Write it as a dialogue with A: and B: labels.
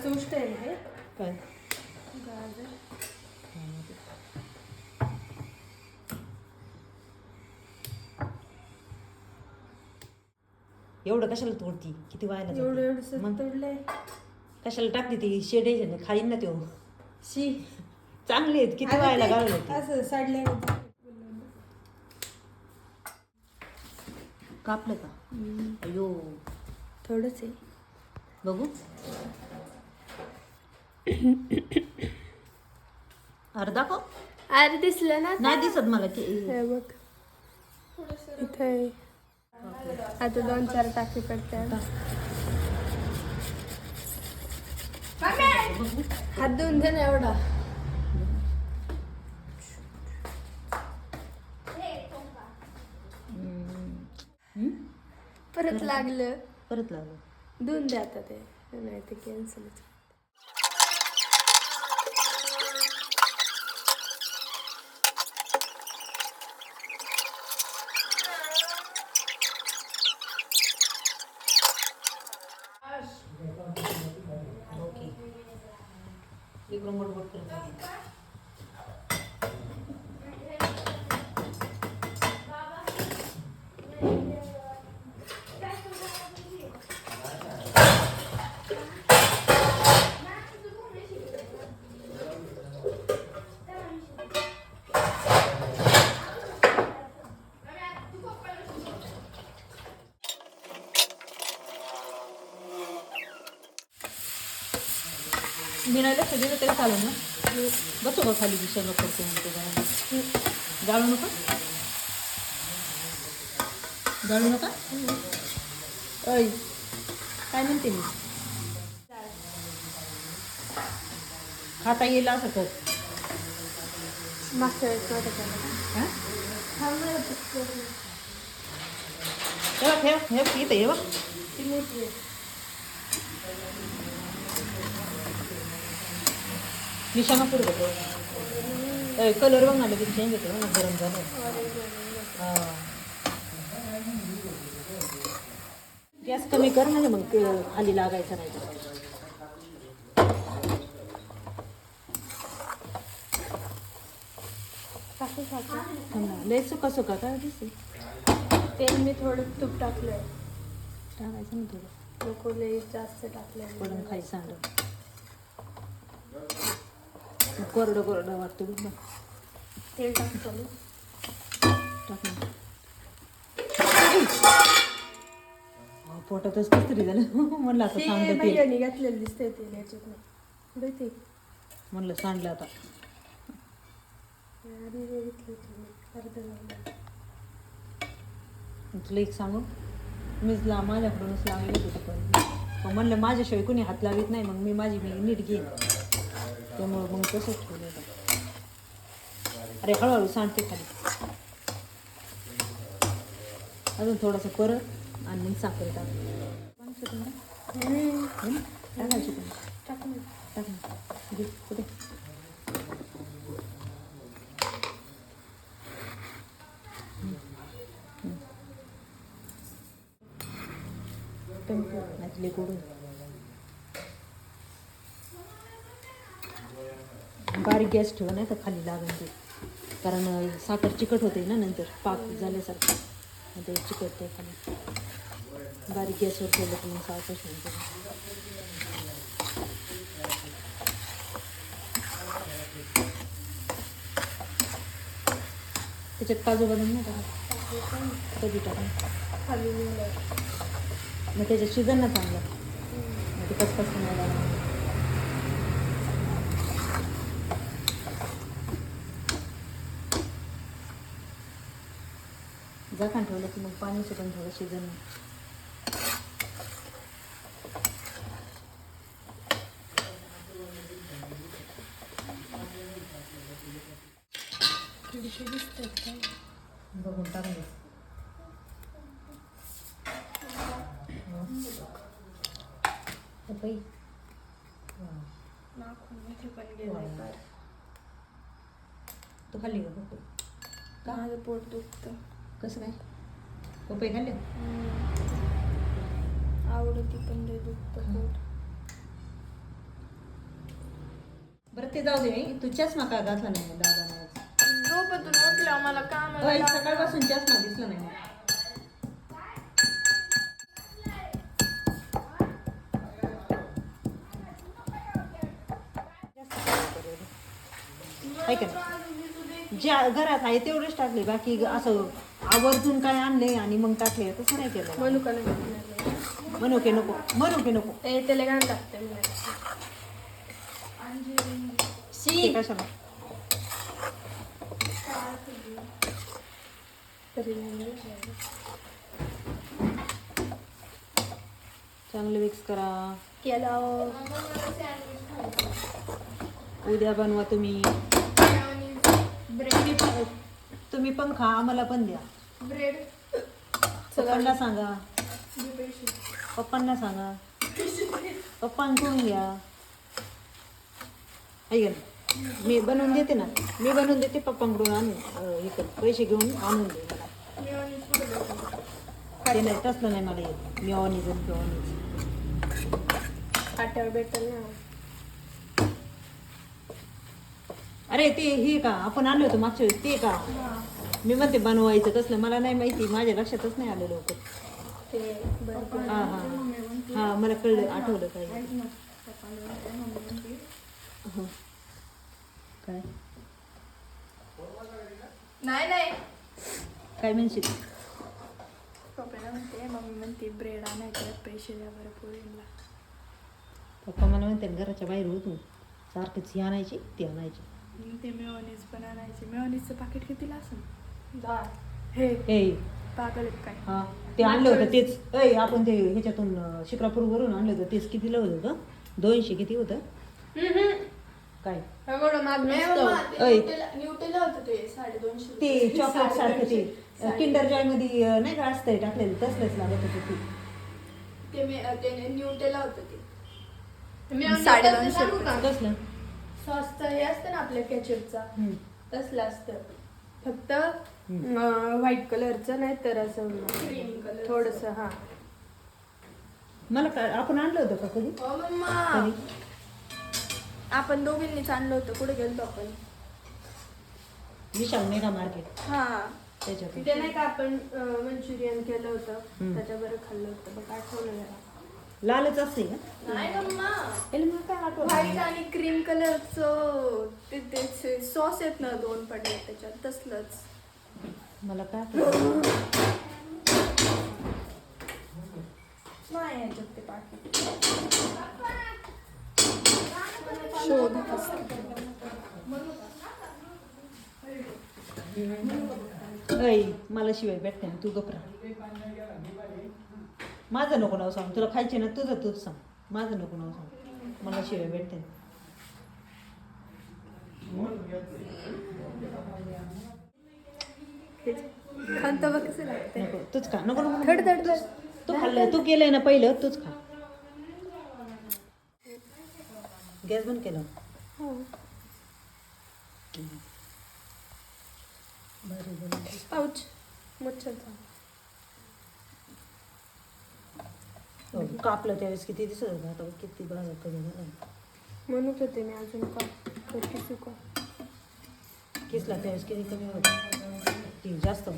A: गाजराचं उष्ट आहे हे.
B: काय
A: गाजर
B: एवढं कशाला तोडती किती व्हायला
A: एवढं एवढं तोडलंय.
B: कशाला टाकली ती शेड खाईन ना त्यो
A: शी
B: चांगले आहेत किती व्हायला घालवले ते
A: असं साडल्या
B: कापलं का अयो
A: थोडंच आहे
B: बघू अरे दाखव
A: अरे दिसलं ना
B: नाही दिसत मला ते
A: हे बघ इथे आता 2-4 टाके पडतात. हात धुवून दे ना एवढा. परत लागलं
B: परत लागलं
A: धुवून द्या आता ते नाही ते कॅन्सलच.
B: ओके इकडून मोठमोठ करत मी नाही लक्ष दिलं तरी चालेल ना बसू का खाली दिशा करतो म्हणतो जाळू नका जाळू नका ऐ काय म्हणते मी खाता येईल असं कर
A: मागच्या वेळेस नव्हतं केलं.
B: ठेव ठेव ठेव इथं ये बघ
A: ती मोठी आहे.
B: निशाणा पुढे घेतो कलर बघ ना लगेच चेंज होतो ना गरम झालं गॅस कमी कर म्हणजे मग खाली लागायचं नाही तर
A: टाकू टाकू
B: लय सुका सुका काय दिसते
A: तेल मी थोडं तूप टाकलंय.
B: टाकायचं ना थोडं
A: नको लय जास्त टाकलंय
B: पडून खाई सांड कोरडं कोरडं वाटतं बघ ना
A: तेल टाकतो मी.
B: टाक ना पोटातच कसं तरी झालं म्हणलं आता सांडलं ते
A: भैयानी घातलेलं दिसतंय तेल याच्यात नाही पुढे ते
B: म्हणलं सांडलं आता
A: आधी बघितलं होतं मी अर्धं लावलं.
B: तुला एक सांगू मीच माझ्याकडूनच लागले होते पण म्हणलं माझ्याशिवाय कोणी हात लावित नाही मग मी नीट घेईन त्यामुळं मग तसंच ठेवलं होतं. अरे हळूहळू सांडते खाली अजून थोडंसं परत आणि मग साखर टाकायची पण
A: टाक ना.
B: टाक ना घे कुठे नाचले कोडून बारीक गॅस ठेवा नाही तर खाली लागेल ते कारण साखर चिकट होते ना नंतर पाक झाल्यासारखं ते चिकटते खाली बारीक गॅसवर ठेवलं की मग साखर शिवून त्याच्यात काजू बदाम नाही टाका कधी टाका
A: खाली
B: मग त्याच्यात शिजन ना चांगलं मग ते कचकच नाही लागणार झाकण ठेवलं की मग पाणी सुटून थोडं शिजन
A: थोडीशी दिसतात काय
B: बघून टाकले पपई
A: नाखून इथे पण गेलाय फार.
B: तू खाल्ली का पपई
A: का माझं पोट दुखतं.
B: कसं काय पपई खाल्ले
A: आवडती पण लय दुखतं पोट.
B: बरं ते जाऊ दे, तू चष्मा का घातला नाही मग दादा
A: झोपेतून उठल्यावर मला काम
B: सकाळपासून चष्मा दिसला नाही मला. आहे का नाही? ज्या घरात आहे तेवढंच टाकले, बाकी असं आवर्जून काय आणले आणि मग टाकले तसं नाही केलं.
A: मनुका
B: मनुके नको, मनुके नको.
A: त्याला घाण टाकते
B: ते कशाला? चांगलं मिक्स करा.
A: केलं
B: उद्या बनवा तुम्ही. तुम्ही पण खा, आम्हाला पण द्या.
A: ब्रेड
B: पप्पांना सांगा, पप्पांना सांगा, पप्पांकडून घ्या. ऐक ना, मी बनवून देते ना, मी बनवून देते, पप्पांकडून आणून हे पैसे घेऊन आणून दे मला. ते नाही, तसलं नाही मला येत. मी ऑनीज
A: काट्यावर भेटेल ना.
B: अरे ते हे का आपण आणलं होतं मागच्या वेळेस ते का? मी म्हणते बनवायचं कसलं, मला नाही माहिती, माझ्या लक्षातच नाही आलं लवकर. हां हां हां, मला कळलं, आठवलं काय. काय
A: नाही
B: काय म्हणशील?
A: पप्पाला म्हणते, मम्मी म्हणते ब्रेड आणायचे, पैसे द्या बरं पोरींना.
B: पप्पा मला म्हणते घराच्या बाहेर होतो सारखंच ही आणायची ती आणायची.
A: ते मेयोनीज पण आणायचे. मेयोनीजचं पाकिट कितीला असेल? हे
B: ए
A: पागल आहेत काय?
B: हां, ते आणलं होतं तेच. आपण ते ह्याच्यातून शिक्रापूरवरून आणलं होतं तेच. कितीला होतं का? 200 किती होतं काय?
A: न्यूटेला होतं ते 250.
B: ते चॉकलेट सारखं ते किंडर जॉय मध्ये नाही का असतंय टाकलेलं, तसलंच लागत होतं
A: ते न्यूटेला होतं ते.
B: 250 कसलं?
A: सॉसचं हे असतं ना आपल्या केचपचा, तसलं असतं. फक्त व्हाईट कलरचं, नाही तर असं क्रीम कलर थोडंसं. हां,
B: मला काय आपण आणलं होतं का कधी? कधी?
A: आपण दोघींनीच आणलं होतं. कुठे गेलो आपण?
B: विशाल मेगा मार्केट.
A: हां,
B: त्याच्यात
A: ते नाही का आपण मंचुरियन केलं होतं, त्याच्याबरोबर खाल्लं होतं बघ. आठवलं जरा.
B: लालच असते का?
A: नाही गम्मा,
B: मला काय आठवलं?
A: व्हाईट आणि क्रीम कलरचं ते सॉस आहेत ना, 2 पडले त्याच्यात, तसलंच.
B: मला काय आठवलं?
A: नाही याच्यात ते पाकिट. शोध
B: मला शिवाय भेटते ना, तू गपरा. माझं नको नाव सांग, तुला खायचे ना तुझं तूच सांग. माझं नको नाव सांग, मला शिवाय भेटते ना.
A: खांत बघ कसं लागतंय.
B: नको तूच खा. नको नको
A: थोडं थोडं
B: तू खाल्लं, तू केलंय ना पहिलं, तूच खा. गॅस बंद केला.
A: पाऊच मच्छरचा
B: कापलं त्यावेळेस किती दिसत होतं, आता किती बाजार कमी झाला.
A: म्हणत होते मी अजून का किसू का.
B: किसला त्यावेळेस किती कमी होतं, ती जास्त